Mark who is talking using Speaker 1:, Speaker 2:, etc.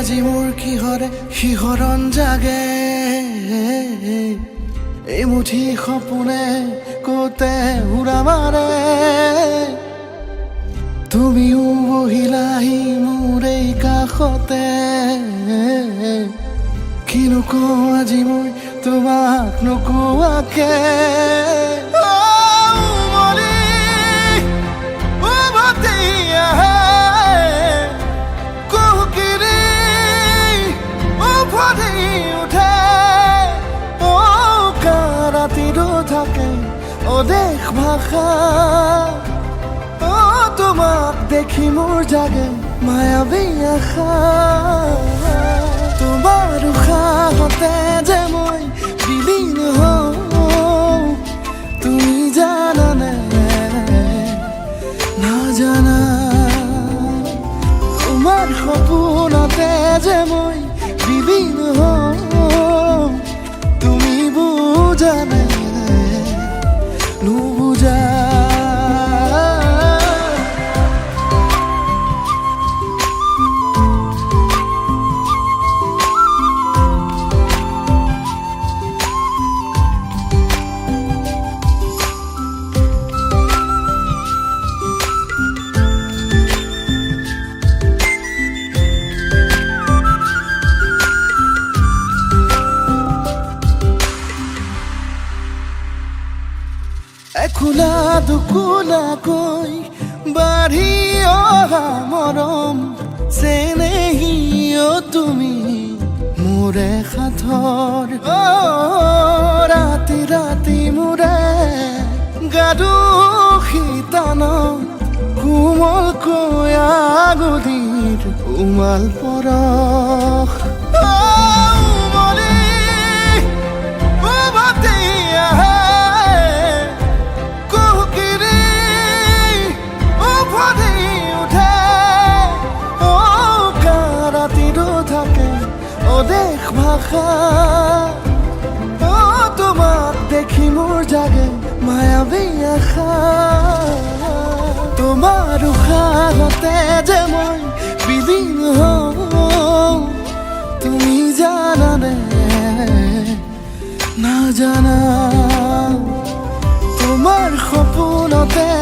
Speaker 1: আজি মোৰ কিহৰে শিহৰণ জাগে এই মুঠি সপোনে কতে উৰা মাৰে তুমিও বহিলাহি মোৰ এই কাষতে কিনো কওঁ আজি মই তোমাক নোকোৱাকে দেশ ভাষা তোমাক দেখি মোৰ জাগে মায়াবী আশা তোমাৰ উশাহতে যে মই বিলীন হওঁ তুমি জানানে নাজানা তোমাৰ সপোনতে যে মই বিলীন হওঁ তুমি বুজানে নুবুজা একুলা দুকুলাকৈ বাঢ়ি অহা মৰম চেনেহিও তুমি মোৰে সাথৰ ৰাতি ৰাতি মোৰে গাদু শীতান কোমলকৈ আগুলিৰ উমাল পৰশ দেশ ভাষা তোমাক দেখি মোৰ জাগে মায়াবী আশা তোমাৰ উশাহতে যে মই বিলীন হওঁ তুমি জানানে নাজানা তোমাৰ সপোনতে